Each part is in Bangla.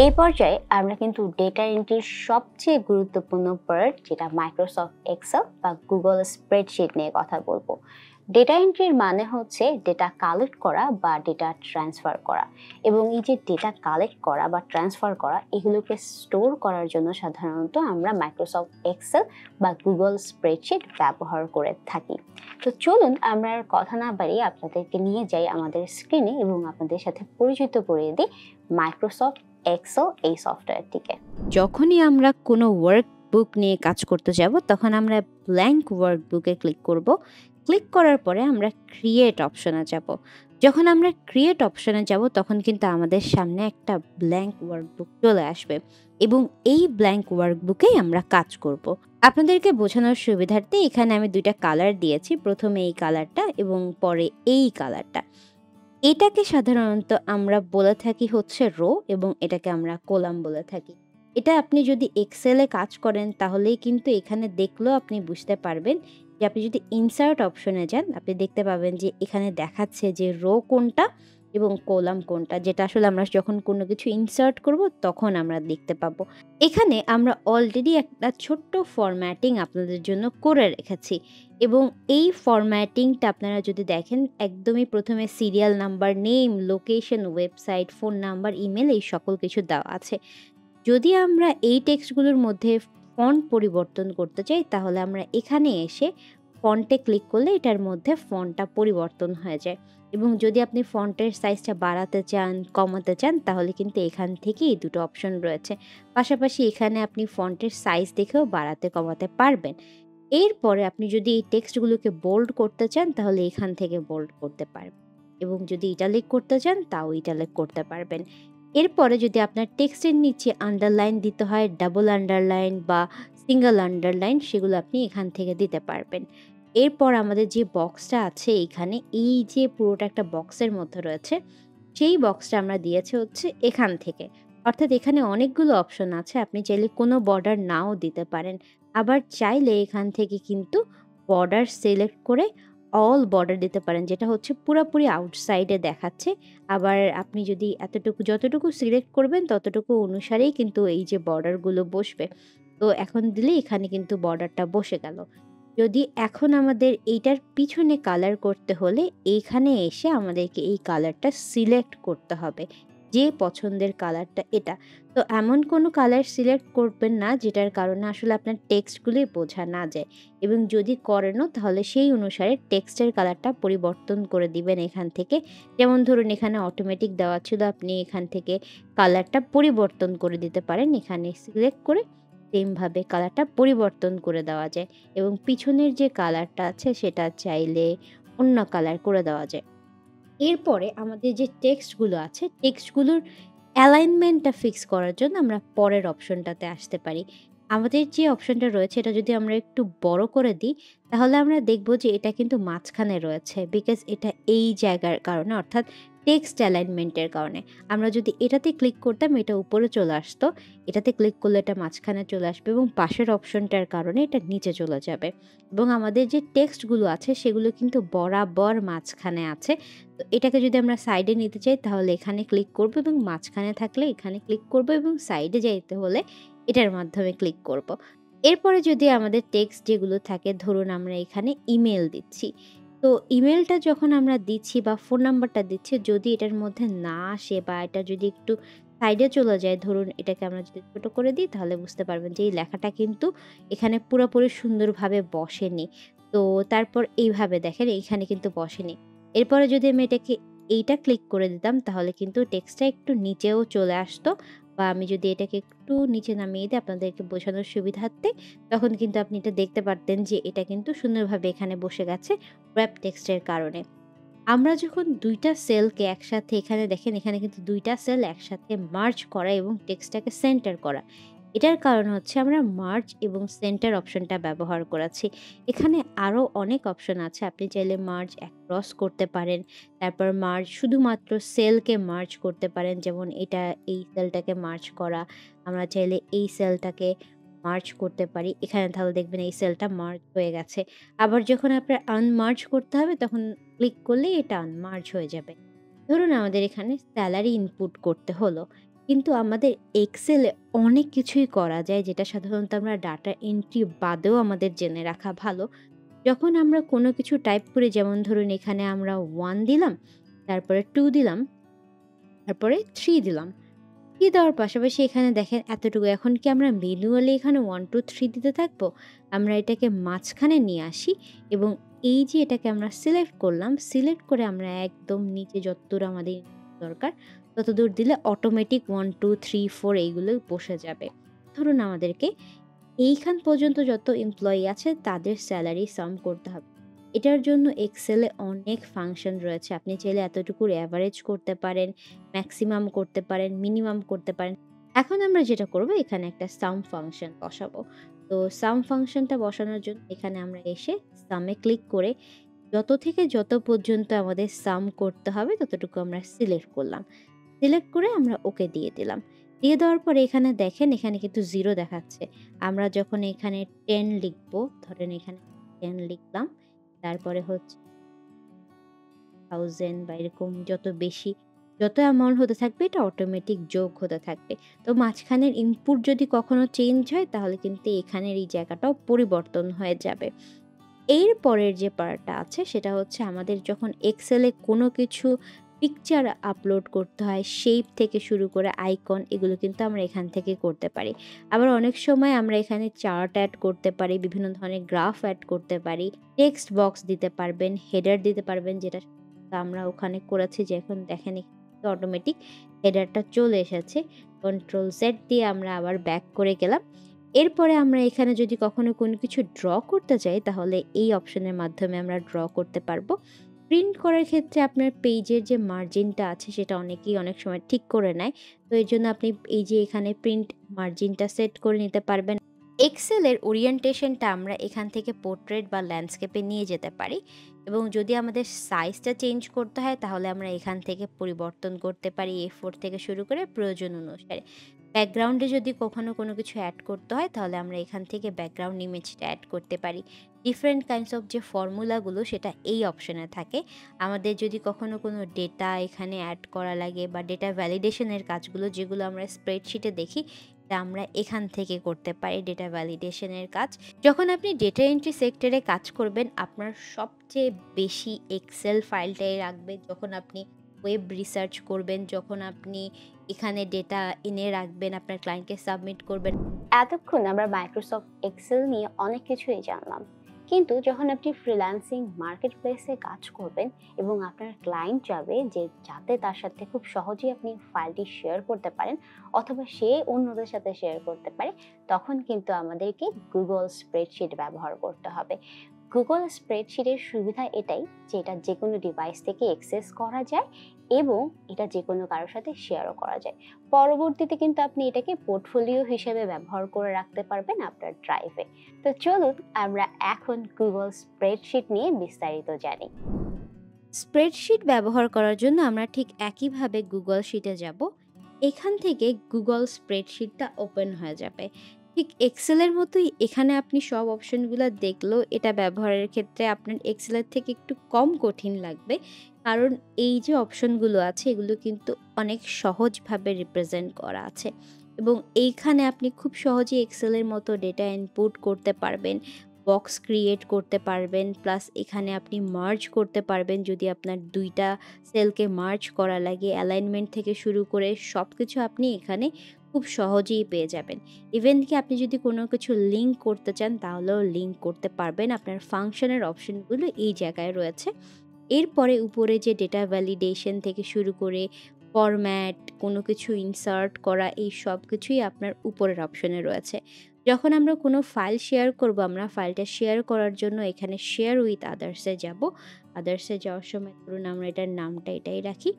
এই পর্যায়ে আমরা কিন্তু ডেটা এন্ট্রির সবচেয়ে গুরুত্বপূর্ণ পার্ট, যেটা মাইক্রোসফট এক্সেল বা গুগল স্প্রেডশিট নিয়ে কথা বলবো। ডেটা এন্ট্রির মানে হচ্ছে ডেটা কালেক্ট করা বা ডেটা ট্রান্সফার করা, এবং এই যে ডেটা কালেক্ট করা বা ট্রান্সফার করা, এগুলোকে স্টোর করার জন্য সাধারণত আমরা মাইক্রোসফট এক্সেল বা গুগল স্প্রেডশিট ব্যবহার করে থাকি। তো চলুন আমরা আর কথা না বাড়িয়ে আপনাদেরকে নিয়ে যাই আমাদের স্ক্রিনে এবং আপনাদের সাথে পরিচিত করিয়ে দিই মাইক্রোসফট এক্সেল এই সফটওয়্যারটিকে। যখনই আমরা কোনো ওয়ার্কবুক নিয়ে কাজ করতে যাব, তখন আমরা ব্ল্যাঙ্ক ওয়ার্কবুকে ক্লিক করব। ক্লিক করার পরে আমরা ক্রিয়েট অপশনে যাব। যখন আমরা ক্রিয়েট অপশনে যাব, তখন কিন্তু আমাদের সামনে একটা ব্ল্যাঙ্ক ওয়ার্কবুক চলে আসবে এবং এই ব্ল্যাঙ্ক ওয়ার্কবুকেই আমরা কাজ করব। আপনাদেরকে বোঝানোর সুবিধার্থে এখানে আমি দুইটা কালার দিয়েছি, প্রথমে এই কালারটা এবং পরে এই কালারটা। এটাকে সাধারণত আমরা বলে থাকি হচ্ছে রো, এবং এটাকে আমরা কলাম বলে থাকি। এটা আপনি যদি এক্সেলে কাজ করেন তাহলেই কিন্তু এখানে দেখলেও আপনি বুঝতে পারবেন যে আপনি যদি ইনসার্ট অপশনে যান, আপনি দেখতে পাবেন যে এখানে দেখাচ্ছে যে রো কোনটা এবং কলাম কোনটা, যেটা আসলে আমরা যখন কোনো কিছু ইনসার্ট করব তখন আমরা দেখতে পাবো। এখানে আমরা অলরেডি একটা ছোট্ট ফরম্যাটিং আপনাদের জন্য করে রেখেছি, এবং এই ফরম্যাটিংটা আপনারা যদি দেখেন, একদমই প্রথমে serial number, name, location, website, phone number, email, এই সকল কিছু দেওয়া আছে। যদি আমরা এই টেক্সটগুলোর মধ্যে ফন্ট পরিবর্তন করতে চাই, তাহলে আমরা এখানে এসে ফন্টে ক্লিক করলে এটার মধ্যে ফন্টটা পরিবর্তন হয়ে যায়, এবং যদি আপনি ফন্টের সাইজটা বাড়াতে চান, কমাতে চান, তাহলে কিন্তু এখান থেকেই এই দুটো অপশন রয়েছে। পাশাপাশি এখানে আপনি ফন্টের সাইজ দেখেও বাড়াতে কমাতে পারবেন। এরপরে আপনি যদি এই টেক্সটগুলোকে বোল্ড করতে চান, তাহলে এখান থেকে বোল্ড করতে পারবেন, এবং যদি ইটালিক করতে চান তাও ইটালিক করতে পারবেন। এরপরে যদি আপনার টেক্সটের নিচে আন্ডারলাইন দিতে হয়, ডাবল আন্ডারলাইন বা সিঙ্গেল আন্ডারলাইন, সেগুলো আপনি এখান থেকে দিতে পারবেন। এরপর আমাদের যে বক্সটা আছে এখানে, এই যে পুরোটা একটা বক্সের মধ্যে রয়েছে, সেই বক্সটা আমরা দিয়েছি হচ্ছে এখান থেকে। অর্থাৎ এখানে অনেকগুলো অপশন আছে, আপনি চাইলে কোনো বর্ডার নাও দিতে পারেন। আবার চাইলে এখান থেকে কিন্তু বর্ডার সিলেক্ট করে অল বর্ডার দিতে পারেন, যেটা হচ্ছে পুরোপুরি আউটসাইডে দেখাচ্ছে। আবার আপনি যদি যতটুকু সিলেক্ট করবেন ততটুকু অনুসারেই কিন্তু এই যে বর্ডারগুলো বসবে। তো এখন দিলে এখানে কিন্তু বর্ডারটা বসে গেল। যদি এখন আমাদের এইটার পিছনে কালার করতে হলে এইখানে এসে আমাদেরকে এই কালারটা সিলেক্ট করতে হবে, যে পছন্দের কালারটা এটা। তো এমন কোনো কালার সিলেক্ট করবেন না যেটার কারণে আসলে আপনার টেক্সটগুলি বোঝা না যায়, এবং যদি করেনও তাহলে সেই অনুসারে টেক্সটের কালারটা পরিবর্তন করে দিবেন এখান থেকে। যেমন ধরুন এখানে অটোমেটিক দেওয়া ছিল, আপনি এখান থেকে কালারটা পরিবর্তন করে দিতে পারেন, এখানে সিলেক্ট করে সেমভাবে কালারটা পরিবর্তন করে দেওয়া যায়, এবং পিছনের যে কালারটা আছে সেটা চাইলে অন্য কালার করে দেওয়া যায়। এরপরে আমাদের যে টেক্সটগুলো আছে, টেক্সটগুলোর অ্যালাইনমেন্টটা ফিক্স করার জন্য আমরা পরের অপশনটাতে আসতে পারি। আমাদের যে অপশনটা রয়েছে এটা যদি আমরা একটু বড় করে দিই, তাহলে আমরা দেখব যে এটা কিন্তু মাঝখানে রয়েছে। বিকজ এটা এই জায়গার কারণে, অর্থাৎ টেক্সট অ্যালাইনমেন্টের কারণে। আমরা যদি এটাতে ক্লিক করতাম এটা উপরে চলে আসতো, এটাতে ক্লিক করলে এটা মাঝখানে চলে আসবে, এবং পাশের অপশনটার কারণে এটা নিচে চলে যাবে। এবং আমাদের যে টেক্সটগুলো আছে সেগুলো কিন্তু বরাবর মাঝখানে আছে। তো এটাকে যদি আমরা সাইডে নিতে চাই তাহলে এখানে ক্লিক করব, এবং মাঝখানে থাকলে এখানে ক্লিক করব, এবং সাইডে যাইতে হলে এটার মাধ্যমে ক্লিক করব। এরপরে যদি আমাদের টেক্সট যেগুলো থাকে, ধরুন আমরা এখানে ইমেল দিচ্ছি। তো ইমেলটা যখন আমরা দিচ্ছি বা ফোন নাম্বারটা দিচ্ছি, যদি এটার মধ্যে না আসে বা এটা যদি একটু সাইডে চলে যায়, ধরুন এটাকে আমরা যদি ছোট করে দিই, তাহলে বুঝতে পারবেন যে এই লেখাটা কিন্তু এখানে পুরোপুরি সুন্দরভাবে বসেনি। তো তারপর এইভাবে দেখেন এইখানে কিন্তু বসেনি। এরপরে যদি আমি এইটা ক্লিক করে দিতাম, তাহলে কিন্তু টেক্সটটা একটু নিচেও চলে আসতো, বা আমি যদি এটাকে একটু নিচে নামিয়ে দিই আপনাদেরকে বোঝানোর সুবিধার্থে, তখন কিন্তু আপনি এটা দেখতে পারতেন যে এটা কিন্তু সুন্দরভাবে এখানে বসে গেছে wrap টেক্সটের কারণে। আমরা যখন ২ টা সেলকে একসাথে, এখানে দেখেন এখানে কিন্তু ২ টা সেল একসাথে মার্জ করা এবং টেক্সটটাকে সেন্টার করা। এটার কারণ হচ্ছে আমরা মার্জ এবং সেন্টার অপশনটা ব্যবহার করেছি। এখানে আরো অনেক অপশন আছে। আপনি চাইলে মার্জ অ্যাক্রস করতে পারেন। তারপর মার্জ শুধুমাত্র সেলকে মার্জ করতে পারেন। যেমন এটা এই সেলটাকে মার্জ করা। আমরা চাইলে এই সেলটাকে মার্জ করতে পারি। এখানে তাহলে দেখবেন এই সেলটা মার্জ হয়ে গেছে। আবার যখন আপনার আনমার্জ করতে হবে তখন ক্লিক করলেই এটা আনমার্জ হয়ে যাবে। ধরুন আমাদের এখানে স্যালারি ইনপুট করতে হলো। কিন্তু আমাদের এক্সেলে অনেক কিছুই করা যায় যেটা সাধারণত আমরা ডাটা এন্ট্রি বাদেও আমাদের জেনে রাখা ভালো। যখন আমরা কোনো কিছু টাইপ করি, যেমন ধরুন এখানে আমরা 1 দিলাম, তারপরে 2 দিলাম, তারপরে 3 দিলাম। 3 দেওয়ার পাশাপাশি এখানে দেখেন এতটুকু। এখন কি আমরা ম্যানুয়ালি এখানে 1, 2, 3 দিতে থাকবো? আমরা এটাকে মাঝখানে নিয়ে আসি এবং এই যে এটাকে আমরা সিলেক্ট করলাম, সিলেক্ট করে আমরা একদম নিচে যতদূর আমাদের দরকার ততদূর দিলে অটোমেটিক 1, 2, 3, 4 এইগুলো বসে যাবে। ধরুন আমাদেরকে এইখান পর্যন্ত যত এমপ্লয়ি আছে তাদের স্যালারি সাম করতে হবে। এটার জন্য এক্সেলে অনেক ফাংশন রয়েছে। আপনি চাইলে এতটুকুর এভারেজ করতে পারেন, ম্যাক্সিমাম করতে পারেন, মিনিমাম করতে পারেন। এখন আমরা যেটা করব, এখানে একটা সাম ফাংশন বসাবো। তো সাম ফাংশনটা বসানোর জন্য এখানে আমরা এসে সামে ক্লিক করে যত থেকে যত পর্যন্ত আমাদের সাম করতে হবে ততটুকু আমরা সিলেক্ট করলাম। সিলেক্ট করে আমরা ওকে দিয়ে দিলাম। দিয়ে দেওয়ার পরে এখানে দেখেন এখানে কিন্তু 0 দেখাচ্ছে। আমরা যখন এখানে 10 লিখবো, ধরেন এখানে 10 লিখলাম। তারপরে হচ্ছে 1000 বা এরকম যত বেশি যত অ্যামাউন্ট হতে থাকবে এটা অটোমেটিক যোগ হতে থাকবে। তো মাঝখানের ইনপুট যদি কখনো চেঞ্জ হয় তাহলে কিন্তু এখানের এই জায়গাটাও পরিবর্তন হয়ে যাবে। এর পরের যে পার্টটা আছে সেটা হচ্ছে আমাদের যখন এক্সেলে কোনো কিছু পিকচার আপলোড করতে হয়, শেপ থেকে শুরু করে আইকন, এগুলো কিন্তু আমরা এখান থেকে করতে পারি। আবার অনেক সময় আমরা এখানে চার্ট অ্যাড করতে পারি, বিভিন্ন ধরনের গ্রাফ অ্যাড করতে পারি, টেক্সট বক্স দিতে পারবেন, হেডার দিতে পারবেন, যেটা আমরা ওখানে করেছি যে এখন দেখেন অটোমেটিক হেডারটা চলে এসেছে। কন্ট্রোল জেড দিয়ে আমরা আবার ব্যাক করে গেলাম। এরপরে আমরা এখানে যদি কখনো কোনো কিছু ড্র করতে চাই তাহলে এই অপশনের মাধ্যমে আমরা ড্র করতে পারবো। প্রিন্ট করার ক্ষেত্রে আপনার পেজের যে মার্জিনটা আছে সেটা অনেকেই অনেক সময় ঠিক করে নেয়। তো এর জন্য আপনি এই যে এখানে প্রিন্ট মার্জিনটা সেট করে নিতে পারবেন। এক্সেলের ওরিয়েন্টেশনটা আমরা এখান থেকে পোর্ট্রেট বা ল্যান্ডস্কেপে নিয়ে যেতে পারি এবং যদি আমাদের সাইজটা চেঞ্জ করতে হয় তাহলে আমরা এখান থেকে পরিবর্তন করতে পারি A4 থেকে শুরু করে প্রয়োজন অনুসারে। ব্যাকগ্রাউন্ডে যদি কখনো কোনো কিছু অ্যাড করতে হয় তাহলে আমরা এখান থেকে ব্যাকগ্রাউন্ড ইমেজটা অ্যাড করতে পারি। ডিফারেন্ট কাইন্ডস অফ যে ফর্মুলাগুলো সেটা এই অপশনে থাকে। আমাদের যদি কখনো কোনো ডেটা এখানে অ্যাড করা লাগে বা ডেটা ভ্যালিডেশনের কাজগুলো যেগুলো আমরা স্প্রেডশিটে দেখি, তা আমরা এখান থেকে করতে পারি ডেটা ভ্যালিডেশনের কাজ। যখন আপনি ডেটা এন্ট্রি সেক্টরে কাজ করবেন আপনার সবচেয়ে বেশি এক্সেল ফাইলটাই রাখবে। যখন আপনি ওয়েব রিসার্চ করবেন, যখন আপনি এখানে ডেটা এনে রাখবেন, আপনার ক্লায়েন্টকে সাবমিট করবেন। এতক্ষণ আমরা মাইক্রোসফট এক্সেল নিয়ে অনেক কিছুই জানলাম, কিন্তু যখন আপনি ফ্রিল্যান্সিং মার্কেট প্লেসে কাজ করবেন এবং আপনার ক্লায়েন্ট যাবে যে যাতে তার সাথে খুব সহজেই আপনি ফাইলটি শেয়ার করতে পারেন অথবা সে অন্যদের সাথে শেয়ার করতে পারে, তখন কিন্তু আমাদেরকে গুগল স্প্রেডশিট ব্যবহার করতে হবে। গুগল স্প্রেডশিটের সুবিধা এটাই যে এটা যে কোনো ডিভাইস থেকে অ্যাক্সেস করা যায় এবং এটা যে কোনো কারোর সাথে শেয়ারও করা যায়। পরবর্তীতে কিন্তু আপনি এটাকে পোর্টফোলিও হিসেবে ব্যবহার করে রাখতে পারবেন আপনার ড্রাইভে। তো চলুন আমরা এখন গুগল স্প্রেডশিট নিয়ে বিস্তারিত জানি। স্প্রেডশিট ব্যবহার করার জন্য আমরা ঠিক একইভাবে গুগল শিটে যাব। এখান থেকে গুগল স্প্রেডশিটটা ওপেন হয়ে যাবে। ঠিক এক্সেলের মতোই এখানে আপনি সব অপশনগুলো দেখলেও এটা ব্যবহারের ক্ষেত্রে আপনার এক্সেলের থেকে একটু কম কঠিন লাগবে, কারণ এই যে অপশনগুলো আছে এগুলো কিন্তু অনেক সহজভাবে রিপ্রেজেন্ট করা আছে এবং এইখানে আপনি খুব সহজেই এক্সেলের মতো ডেটা ইনপুট করতে পারবেন, বক্স ক্রিয়েট করতে পারবেন, প্লাস এখানে আপনি মার্জ করতে পারবেন যদি আপনার 2টা সেলকে মার্জ করা লাগে। অ্যালাইনমেন্ট থেকে শুরু করে সব কিছু আপনি এখানে খুব সহজেই পেয়ে যাবেন। ইভেন কি আপনি যদি কোনো কিছু লিঙ্ক করতে চান তাহলেও লিঙ্ক করতে পারবেন। আপনার ফাংশনের অপশনগুলো এই জায়গায় রয়েছে। এরপরে উপরে যে ডেটা ভ্যালিডেশন থেকে শুরু করে ফরম্যাট, কোনো কিছু ইনসার্ট করা, এই সব কিছুই আপনার উপরের অপশনে রয়েছে। যখন আমরা কোনো ফাইল শেয়ার করব, আমরা ফাইলটা শেয়ার করার জন্য এখানে শেয়ার উইথ আদার্সে যাব। আদার্সে যাওয়ার সময় ধরুন আমরা এটার নামটা এটাই রাখি।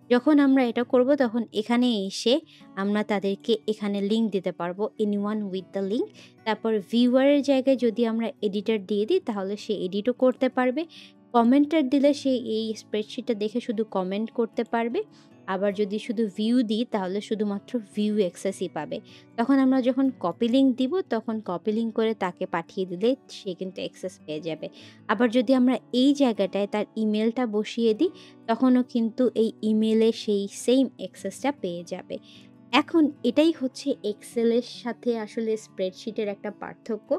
যখন আমরা এটা করব তখন এখানে এসে আমরা তাদেরকে এখানে লিঙ্ক দিতে পারবো, এনিওয়ান উইথ দ্য লিঙ্ক। তারপর ভিউয়ারের জায়গায় যদি আমরা এডিটর দিয়ে দিই তাহলে সে এডিটও করতে পারবে। কমেন্টার দিলে সে এই স্প্রেডশিটটা দেখে শুধু কমেন্ট করতে পারবে। আবার যদি শুধু ভিউ দিই তাহলে শুধুমাত্র ভিউ অ্যাক্সেসই পাবে। তখন আমরা যখন কপি লিঙ্ক দিব তখন কপি লিঙ্ক করে তাকে পাঠিয়ে দিলে সে কিন্তু অ্যাক্সেস পেয়ে যাবে। আবার যদি আমরা এই জায়গাটায় তার ইমেলটা বসিয়ে দিই তখনও কিন্তু এই ইমেলে সেই সেম অ্যাক্সেসটা পেয়ে যাবে। এখন এটাই হচ্ছে এক্সেলের সাথে আসলে স্প্রেডশিটের একটা পার্থক্য।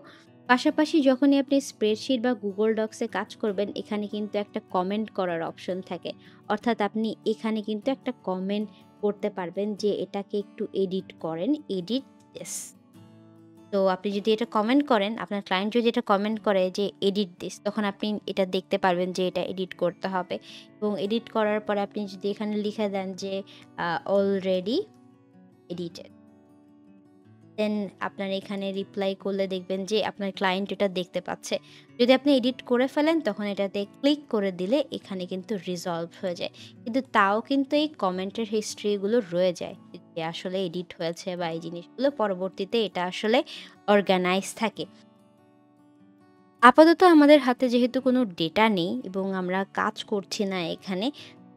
পাশাপাশি যখনই আপনি স্প্রেডশিট বা গুগল ডক্সে কাজ করবেন, এখানে কিন্তু একটা কমেন্ট করার অপশন থাকে। অর্থাৎ আপনি এখানে কিন্তু একটা কমেন্ট করতে পারবেন যে এটাকে একটু এডিট করেন, এডিট দিস। তো আপনি যদি এটা কমেন্ট করেন, আপনার ক্লায়েন্ট যদি এটা কমেন্ট করে যে এডিট দিস, তখন আপনি এটা দেখতে পারবেন যে এটা এডিট করতে হবে। এবং এডিট করার পরে আপনি যদি এখানে লিখে দেন যে অলরেডি এডিটেড, দেন আপনার এখানে রিপ্লাই করলে দেখবেন যে আপনার ক্লায়েন্ট এটা দেখতে পাচ্ছে। যদি আপনি এডিট করে ফেলেন তখন এটাতে ক্লিক করে দিলে এখানে কিন্তু রিজলভ হয়ে যায়। কিন্তু তাও কিন্তু এই কমেন্টের হিস্ট্রিগুলো রয়ে যায়। যে আসলে এডিট হয়েছে বা এই জিনিসগুলো পরবর্তীতে এটা আসলে অর্গানাইজ থাকে। আপাতত আমাদের হাতে যেহেতু কোনো ডেটা নেই এবং আমরা কাজ করছি না এখানে,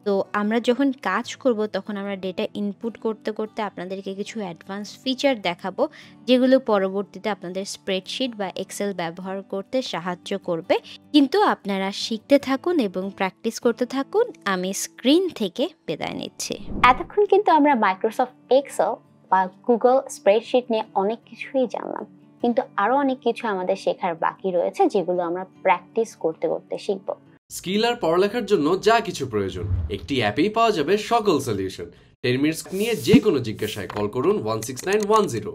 তো আমরা যখন কাজ করব তখন আমরা ডেটা ইনপুট করতে, করতে আপনাদেরকে কিছু অ্যাডভান্স ফিচার দেখাবো, যেগুলো পরবর্তীতে আপনাদের স্প্রেডশিট বা এক্সেল ব্যবহার করতে সাহায্য করবে। কিন্তু আপনারা শিখতে থাকুন এবং প্র্যাকটিস করতে থাকুন। আমি স্ক্রিন থেকে বিদায় নিচ্ছি। এতক্ষণ কিন্তু আমরা মাইক্রোসফট এক্সেল বা গুগল স্প্রেডশিট নিয়ে অনেক কিছুই জানলাম, কিন্তু আরো অনেক কিছু আমাদের শেখার বাকি রয়েছে, যেগুলো আমরা প্র্যাকটিস করতে করতে শিখব। স্কিল আর পড়ালেখার জন্য যা কিছু প্রয়োজন একটি অ্যাপেই পাওয়া যাবে সকল সলিউশন। 10 মিনিটস নিয়ে যে কোনো জিজ্ঞাসায় কল করুন 16910।